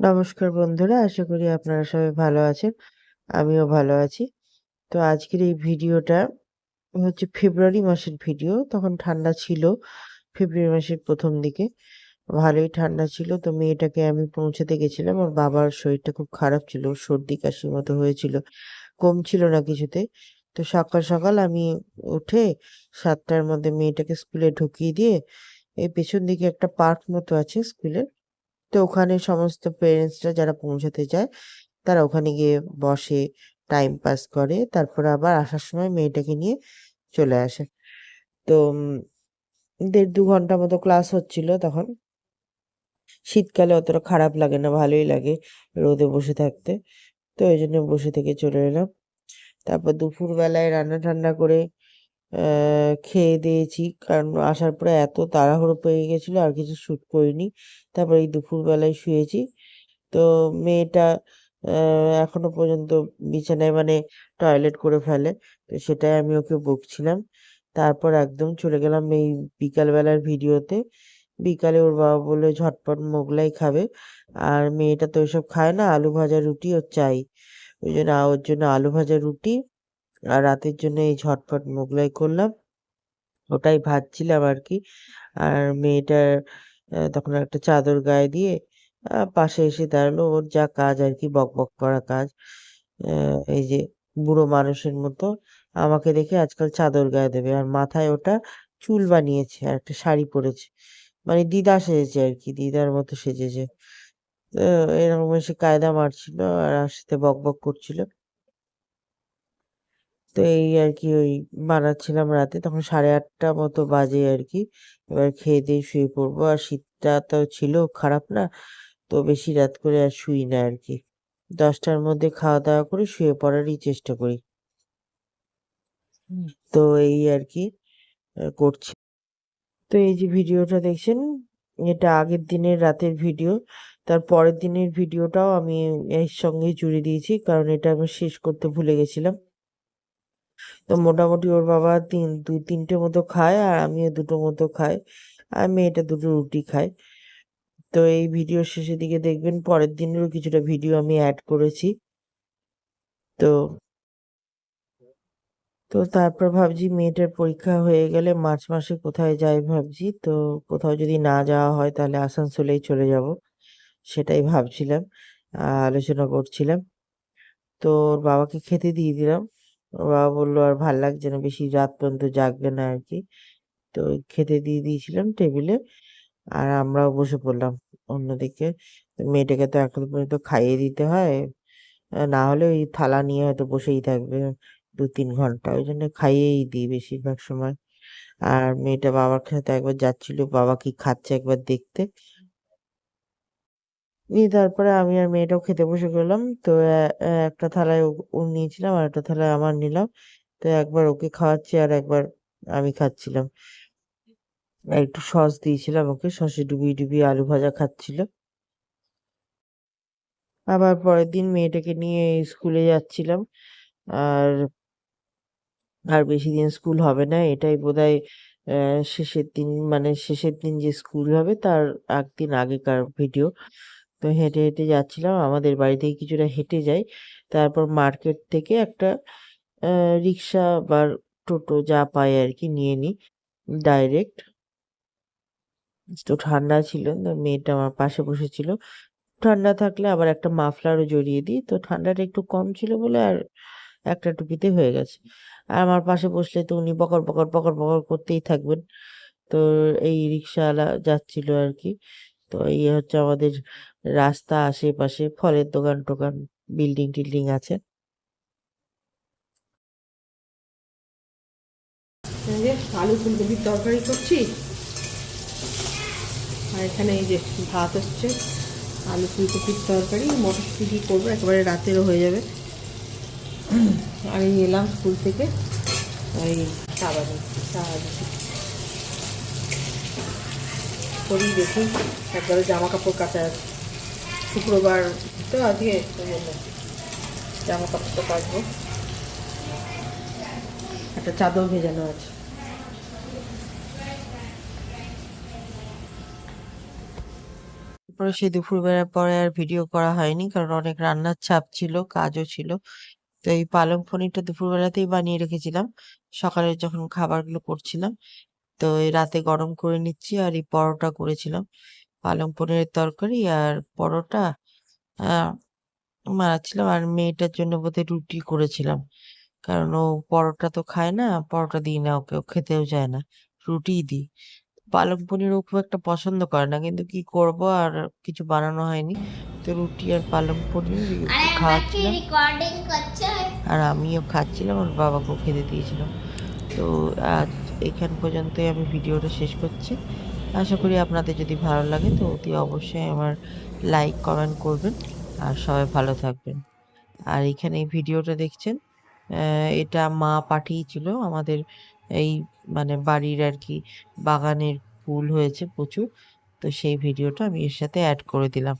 নমস্কার বন্ধুরা, আশা করি আপনারা সবাই ভালো আছেন। আমিও ভালো আছি। তো আজকের এই ভিডিওটা হচ্ছে ফেব্রুয়ারি মাসের ভিডিও। তখন ঠান্ডা ছিল। ফেব্রুয়ারি মাসের ১ম দিকে। ভালোই ঠান্ডা ছিল। তো মেয়েটাকে আমি পৌঁছাতে গেছিলাম। ওর বাবার শরীরটা খুব খারাপ ছিল। ওর সর্দি কাশির মতো হয়েছিল। কমছিল না কিছুতেই। তো সকাল, সকাল আমি উঠে ৭ টার মধ্যে মেয়েটাকে স্কুলে ঢুকিয়ে দিয়ে এই পেছন দিকে একটা পার্ক মতো আছে স্কুলের। তো ওখানে সমস্ত পেরেন্টসরা যারা পৌঁছাতে চায় তারা ওখানে গিয়ে বসে, টাইম পাস করে। তারপরে আবার আসার সময় মেয়েটাকে নিয়ে চলে আসে। তো ১.৫-২ ঘন্টা মতো ক্লাস হচ্ছিল তখন। শীতকালে অতটা খারাপ লাগে না, ভালোই লাগে রোদে বসে থাকতে। তো এইজন্য বসে থেকে চলে এলাম। তারপর দুপুরবেলায় রান্না-টান্না করে খেয়ে দিয়েছি। কারণ আসার পরে এত তাড়াহুড়ো পেয়ে গেছিল আর কিছু শ্যুট করিনি। তারপর এই দুপুরবেলায় শুয়েছি। তো মেয়েটা আ এখনো পর্যন্ত বিছানায় মানে টয়লেট করে ফেলে। তো সেটাই আমি ওকে বকছিলাম। তারপর একদম চলে গেলাম এই বিকালবেলার ভিডিওতে। বিকালে ওর বাবা বলল ঝটপট মোগলাই খাবে। আর মেয়েটা তো এসব খায় না, আলু ভাজা রুটি ওর চাই। ওইজন্য ওর জন্য আলু ভাজা রুটি আর রাতের জন্য এই ঝটপট মোগলাই করলাম। ওটাই ভাজছিলাম আরকি। আর মেয়েটার তখন একটা চাদর গায়ে দিয়ে পাশে এসে দাঁড়ালো। ওর যা কাজ আরকি বকবক করা কাজ। অ্যা এই যে বুড়ো মানুষের মতো আমাকে দেখে আজকাল চাদর গায়ে দেবে। আর মাথায় ওটা চুল বানিয়েছে আর একটা শাড়ি পরেছে। মানে দিদা সেজেছে আরকি, দিদার মতো সেজেছে। তো এরকম এসে কায়দা মারছিল আর আমার সাথে বকবক করছিল। তো এই আরকি ওই বানাচ্ছিলাম রাতে। তখন 8:30 মতো বাজে আরকি। এবার খেয়ে-দেয়ে শুয়ে পড়বো। আর শীতটা তো ছিল খারাপ না। তো বেশি রাত করে আর শুই না আরকি। 10টার মধ্যে খাওয়া-দাওয়া করে শুয়ে পড়ারই চেষ্টা করি। তো এই আরকি করছি। তো এই যে ভিডিওটা দেখছেন, এটা আগের দিনের রাতের ভিডিও। তার পরের দিনের ভিডিওটাও আমি এর সঙ্গেই জুড়ে দিয়েছি। কারণ এটা আমি শেষ করতে ভুলে গেছিলাম। তো মোটামুটি ওর বাবা ২-৩ টে মতো খায় আর আমিও ২ টো মতো খাই। আর মেয়েটা ২ টো রুটি খায়। তো এই ভিডিওর শেষের দিকে দেখবেন পরের দিনেরও কিছুটা ভিডিও আমি এড করেছি। তো তো তারপর ভাবছি মেয়েটার পরীক্ষা হয়ে গেলে মার্চ মাসে কোথায় যাই ভাবছি। তো কোথাও যদি না যাওয়া হয় তাহলে আসানসোলেই চলে যাব। সেটাই ভাবছিলাম। আলোচনা করছিলাম। তো ওর বাবাকে খেতে দিয়ে দিলাম। ওর বাবা বলল আর ভাল লাগছে না, বেশি রাত পর্যন্ত জাগবে না আরকি। তো খেতে দিয়ে দিয়েছিলাম টেবিলে। আর আমরাও বসে পড়লাম অন্যদিকে। মেয়েটাকে তো এখন পর্যন্ত খাইয়ে দিতে হয়। না হলে ওই থালা নিয়ে হয়তো বসেই থাকবে ২-৩ ঘন্টা। ওইজন্য খাইয়েই দিই বেশিরভাগ সময়। আর মেয়েটা বাবার সাথে একবার যাচ্ছিল বাবা কি খাচ্ছে একবার দেখতে। নিয়ে তারপরে আমি আর মেয়েটাও খেতে বসে গেলাম। তো একটা থালায় ওর নিয়েছিলাম আর একটা থালায় আমার নিলাম। তো একবার ওকে খাওয়াচ্ছি আর একবার আমি খাচ্ছিলাম। আর একটু সস দিয়েছিলাম ওকে। সসে ডুবিয়ে আলু ভাজা খাচ্ছিল। আবার পরের দিন মেয়েটাকে নিয়ে স্কুলে যাচ্ছিলাম। আর আর বেশিদিন স্কুল হবে না। এটাই বোধহয় অ্যা শেষের দিন, মানে শেষের দিন যে স্কুল হবে তার একদিন আগেকার ভিডিও। তো হেঁটে যাচ্ছিলাম। আমাদের বাড়ি থেকে কিছুটা হেঁটে যাই। তারপর মার্কেট থেকে একটা অ্যা রিক্সা বা টোটো যা পাই আরকি নিয়ে নিই ডাইরেক্ট। তো ঠান্ডা ছিল। তো মেয়েটা আমার পাশে বসেছিল। ঠান্ডা থাকলে আবার একটা মাফলারও জড়িয়ে দিই। তো ঠান্ডাটা একটু কম ছিল বলে আর একটা টুপিতে হয়ে গেছে। আর আমার পাশে বসলে তো উনি বকর করতেই থাকবেন। তো এই রিক্শাওয়ালা যাচ্ছিল আরকি। তো এই হচ্ছে আমাদের রাস্তা, আশেপাশে ফলের দোকান-টোকান, বিল্ডিং-টিল্ডিং আছে। এই যে আলু ফুলকপির তরকারি করছি। আর এখানে এই যে ভাত হচ্ছে, আলু ফুলকপির তরকারি, মটরশুঁটি দিয়ে করবো, একেবারে রাতেরও হয়ে যাবে। আমি এলাম স্কুল থেকে, ওই চা বানিয়েছি, চা বানিয়েছি করি দেখি। একবারে জামা কাপড় কাচা আছে, শুক্রবার তো আজকে, ওই জন্য জামা কাপড়টা কাচবো। একটা চাদর ভেজানো আছে। তারপরে সেই দুপুরবেলার পরে আর ভিডিও করা হয়নি, কারণ অনেক রান্নার চাপ ছিল, কাজও ছিল। তো এই পালং পনিরটা দুপুরবেলাতেই বানিয়ে রেখেছিলাম, সকালে যখন খাবারগুলো করছিলাম। তো এই রাতে গরম করে নিচ্ছি। আর এই পরোটা করেছিলাম, পালং পনিরের তরকারি আর পরোটা আহ বানাচ্ছিলাম। আর মেয়েটার জন্য বোধহয় রুটি করেছিলাম, কারণ ও পরোটা তো খায় না, পরোটা দিই না ওকে, ও খেতেও চায় না, রুটিই দিই। পালং পনির ও খুব একটা পছন্দ করে না, কিন্তু কি করব, আর কিছু বানানো হয়নি। তো রুটি আর পালং পনির আরে একটু আমরা কি খাওয়াচ্ছিলাম, রেকর্ডিং করছো? আর আমিও খাচ্ছিলাম, আর বাবাকেও খেতে দিয়েছিলাম। তো আজ এখান পর্যন্তই আমি ভিডিওটা শেষ করছি। আশা করি আপনাদের যদি ভালো লাগে তো অতি অবশ্যই আমার লাইক কমেন্ট করবেন, আর সবাই ভালো থাকবেন। আর এখানে এই ভিডিওটা দেখছেন, এটা মা পাঠিয়েছিল আমাদের এই মানে বাড়ির আর কি বাগানের ফুল হয়েছে প্রচুর, তো সেই ভিডিওটা আমি এর সাথে অ্যাড করে দিলাম।